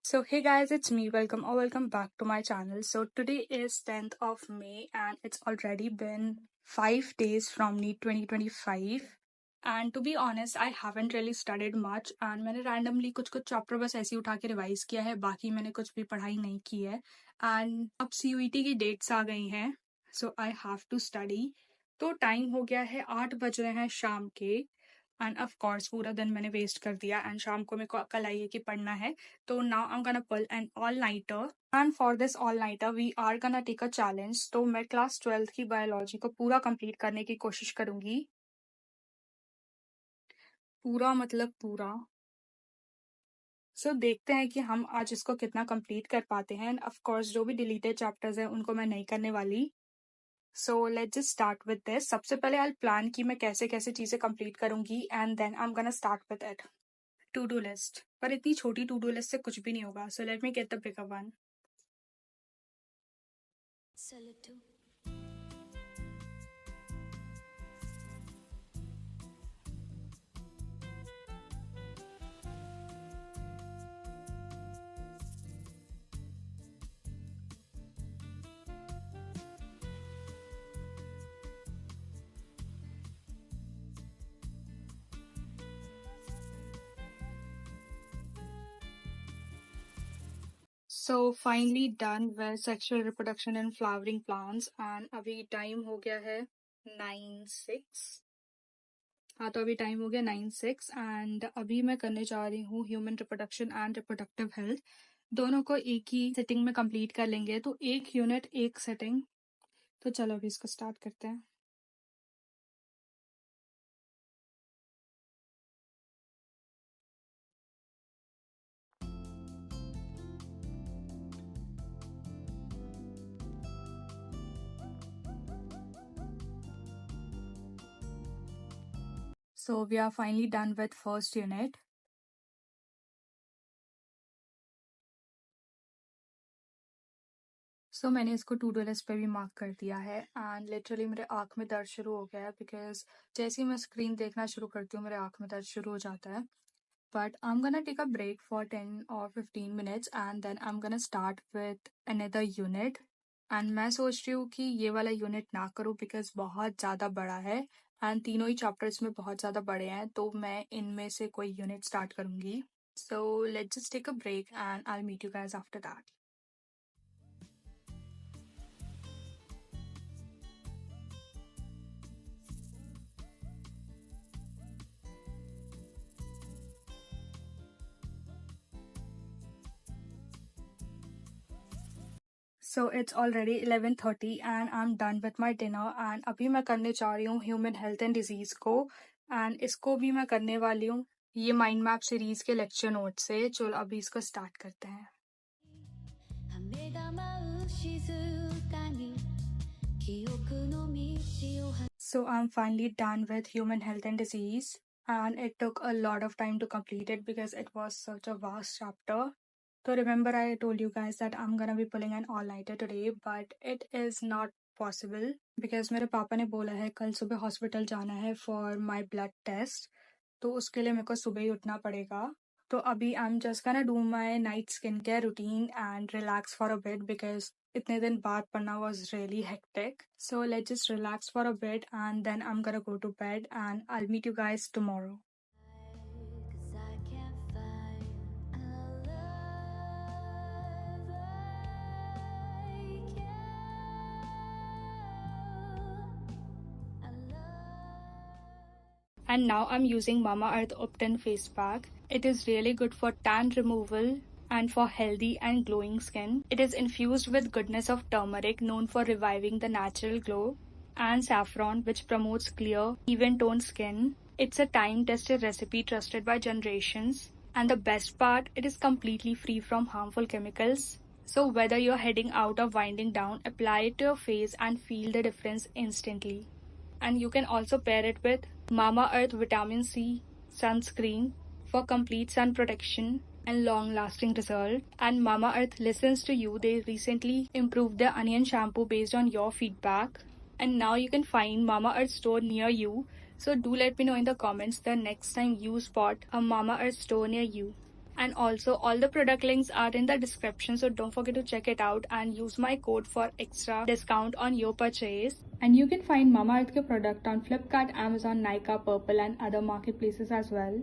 So hey guys, it's me. Welcome back to my channel. So today is 10th of May and it's already been 5 days from NEET 2025. And to be honest, I haven't really studied much and मैंने randomly कुछ कुछ chapter बस ऐसे ही उठा के revise किया है, बाकी मैंने कुछ भी पढ़ाई नहीं की है। एंड अब CUET की डेट्स आ गई हैं, सो आई हैव टू स्टडी। तो टाइम हो गया है 8 बज रहे हैं शाम के। एंड ऑफ कोर्स पूरा दिन मैंने वेस्ट कर दिया एंड शाम को मेरे को अकल आई है कि पढ़ना है। तो now I'm gonna pull an all-nighter and for this all-nighter we are gonna take a challenge। तो मैं क्लास 12th की बायोलॉजी को पूरा कंप्लीट करने की कोशिश करूंगी। पूरा मतलब पूरा। देखते हैं कि हम आज इसको कितना कंप्लीट कर पाते हैं। ऑफ कोर्स जो भी डिलीटेड चैप्टर्स हैं उनको मैं नहीं करने वाली। सो let's just start with this. सबसे पहले आई प्लान कि मैं कैसे कैसे चीजें कंप्लीट करूंगी and then I am gonna start with it. To do list, पर इतनी छोटी टू डू लिस्ट से कुछ भी नहीं होगा। So let me get the bigger one. So finally done with sexual reproduction in flowering plants and अभी time हो गया है 9:06। हाँ, तो अभी टाइम हो गया 9:06 एंड अभी मैं करने जा रही हूँ human reproduction and reproductive health. दोनों को एक ही सिटिंग में कंप्लीट कर लेंगे, तो एक यूनिट एक सेटिंग। तो चलो अभी इसको स्टार्ट करते हैं। So we are finally done with first unit। मैंने इसको टू डू लिस्ट पे भी मार्क कर दिया है एंड लिटरली मेरे आँख में दर्द शुरू हो गया है बिकॉज जैसे ही मैं स्क्रीन देखना शुरू करती हूँ मेरे आँख में दर्द शुरू हो जाता है। But I am gonna take a break for 10 और 15 minutes and then I am gonna start with another unit. And मैं सोच रही हूँ कि ये वाला यूनिट ना करूँ बिकॉज बहुत ज़्यादा बड़ा है एंड तीनों ही चैप्टर्स में बहुत ज़्यादा बड़े हैं, तो मैं इनमें से कोई यूनिट स्टार्ट करूँगी। So let's just take a break and I will meet you guys after that. So it's already 11:30 and I'm done with my dinner and अभी मैं करने जा रही हूँ ह्यूमन हेल्थ एंड डिजीज को एंड इसको भी मैं करने वाली हूँ ये माइंड मैप सीरीज के लेक्चर नोट से। चलो अभी इसको स्टार्ट करते हैं। So I'm finally done with human health and disease and it took a lot of time to complete it because it was such a vast chapter. So remember I told you guys that I'm gonna be pulling an all-nighter today, but it is not possible because मेरे पापा ने बोला है कल सुबह hospital जाना है for my blood test, तो उसके लिए मेरे को सुबह ही उठना पड़ेगा। तो अभी I am just gonna do my night skin care routine and relax for a bit because इतने दिन बाद पढ़ना was really hectic. So let's just relax for a bit and then I'm gonna go to bed and I'll meet you guys tomorrow. And now I'm using Mamaearth Upton face pack. It is really good for tan removal and for healthy and glowing skin. It is infused with goodness of turmeric, known for reviving the natural glow, and saffron, which promotes clear, even-toned skin. It's a time-tested recipe trusted by generations. And the best part, it is completely free from harmful chemicals. So whether you're heading out or winding down, apply it to your face and feel the difference instantly. And you can also pair it with Mamaearth Vitamin C sunscreen for complete sun protection and long-lasting result. And Mamaearth listens to you. They recently improved their onion shampoo based on your feedback. And now you can find Mamaearth store near you. So do let me know in the comments the next time you spot a Mamaearth store near you. And also, all the product links are in the description, so don't forget to check it out and use my code for extra discount on your purchase. And you can find Mamaearth ke product on Flipkart, Amazon, Nykaa, Purple, and other marketplaces as well.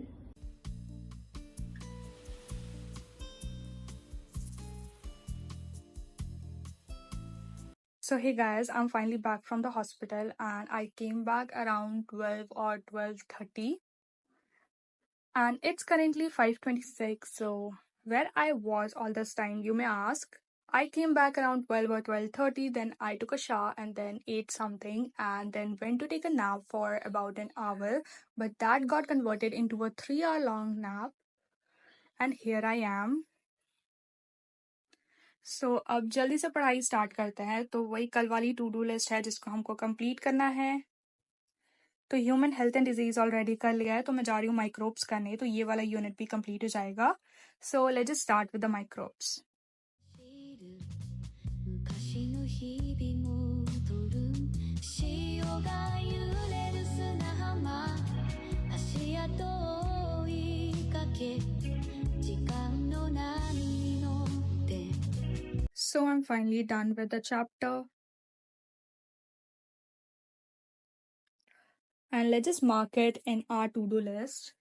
So hey guys, I'm finally back from the hospital and I came back around 12 or 12:30 and it's currently 5:26. So where I was all this time, you may ask. I came back around 12 or 12:30, then I took a shower and then ate something and then went to take a nap for about an hour, but that got converted into a 3-hour long nap and here I am. सो अब जल्दी से पढ़ाई start करते हैं। तो वही कल वाली टू डू लिस्ट है जिसको हमको कंप्लीट करना है। तो human health and disease already कर लिया है, तो मैं जा रही हूँ माइक्रोब्स करने, तो ये वाला यूनिट भी कंप्लीट हो जाएगा। So let's just start with the microbes. 昔の日々戻る潮が揺れる砂浜足跡を追いかけ時間の波に乗って So I'm finally done with the chapter. And let's just mark it in our to-do list.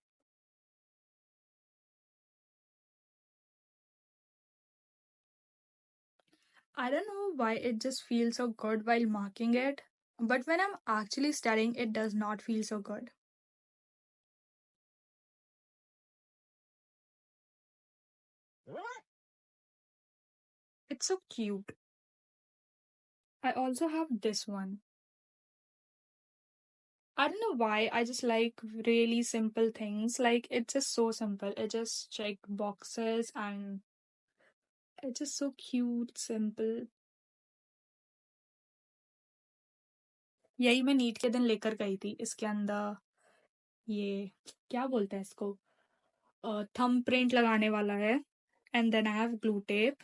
I don't know why it just feels so good while marking it, but when I'm actually studying, it does not feel so good. It's so cute. I also have this one. I don't know why, I just like really simple things. Like, it's just so simple. It just check boxes and it's just so cute, simple. यही मैं NEET के दिन लेकर गई थी। इसके अंदर ये क्या बोलते हैं इसको, थंब प्रिंट लगाने वाला है। And then I have glue tape,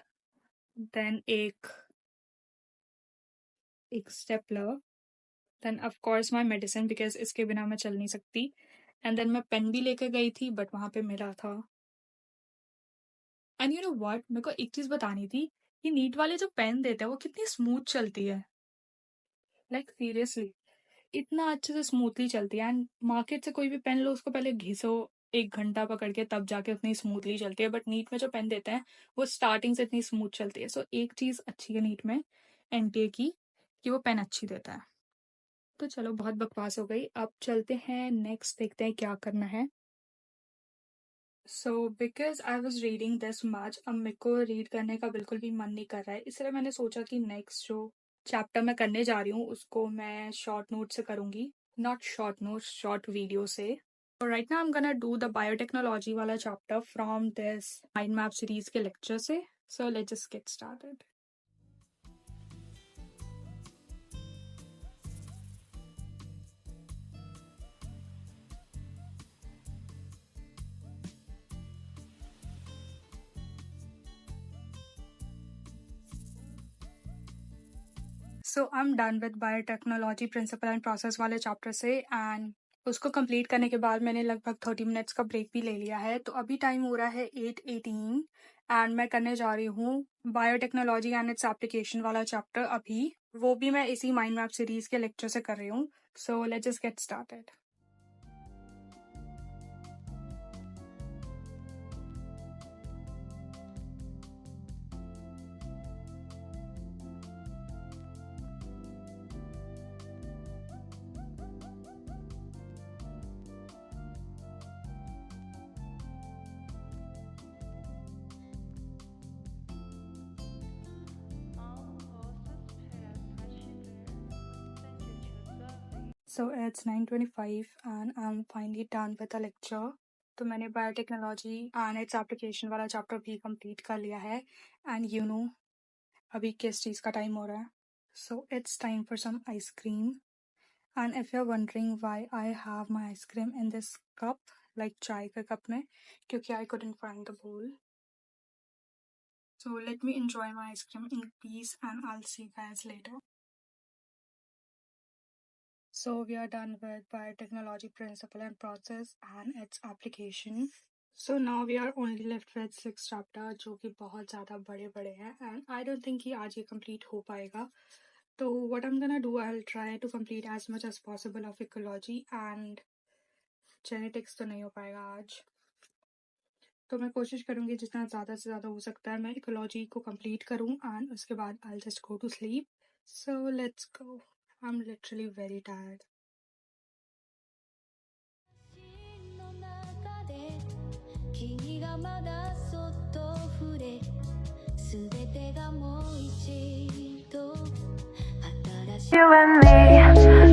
then एक stapler, then of course my medicine because इसके बिना मैं चल नहीं सकती। एंड देन मैं पेन भी लेकर गई थी बट वहां पे मिला था। एंड यू नो व्हाट, मेरे को एक चीज बतानी थी, ये नीट वाले जो पेन देते हैं वो कितनी स्मूथ चलती है। लाइक सीरियसली इतना अच्छे से स्मूथली चलती है। एंड मार्केट से कोई भी पेन लो, उसको पहले घिसो 1 घंटा पकड़ के, तब जाके उतनी स्मूथली चलती है। बट नीट में जो पेन देते हैं वो स्टार्टिंग से इतनी स्मूथ चलती है। सो एक चीज अच्छी है नीट में एनटीए की, कि वो पेन अच्छी देता है। तो चलो बहुत बकवास हो गई, अब चलते हैं नेक्स्ट, देखते हैं क्या करना है। So because I was reading this much, अब मेरे को रीड करने का बिल्कुल भी मन नहीं कर रहा है, इसलिए मैंने सोचा कि नेक्स्ट जो चैप्टर मैं करने जा रही हूँ उसको मैं शॉर्ट नोट से करूंगी, not short note, short video से। So right now I'm gonna do the biotechnology वाला chapter from this mind map series के lecture से. So let's just get started. So I'm done with biotechnology principle and process वाले chapter से, and उसको complete करने के बाद मैंने लगभग 30 मिनट्स का ब्रेक भी ले लिया है। तो अभी टाइम हो रहा है 8:18 एंड मैं करने जा रही हूँ बायोटेक्नोलॉजी एंड इट्स एप्लीकेशन वाला चैप्टर अभी, वो भी मैं इसी माइंड मैप सीरीज के लेक्चर से कर रही हूँ। सो let's just get started. So it's 9:25 and I'm finally done with the lecture. तो मैंने बायोटेक्नोलॉजी एंड इट्स एप्लीकेशन वाला चैप्टर भी कंप्लीट कर लिया है। एंड यू नो अभी किस चीज़ का टाइम हो रहा है। So it's time for some ice cream. And if you are wondering why I have my ice cream in this cup, like चाय के कप में, क्योंकि I couldn't find the bowl. So let me enjoy my ice cream in peace and I'll see you guys later. So we are done with biotechnology principle and process and its application. So now we are only left with 6 chapter जो कि बहुत ज़्यादा बड़े बड़े हैं and I don't think कि आज ये complete हो पाएगा. तो what I'm gonna do, I'll try to complete as much as possible of ecology and genetics तो नहीं हो पाएगा आज. तो मैं कोशिश करूँगी जितना ज़्यादा से ज़्यादा हो सकता है मैं इकोलॉजी को कंप्लीट करूँ एंड उसके बाद I'll just go to sleep. So let's go. I'm literally very tired. の中で君がまだそっと触れ全てがもう一度新しい You and me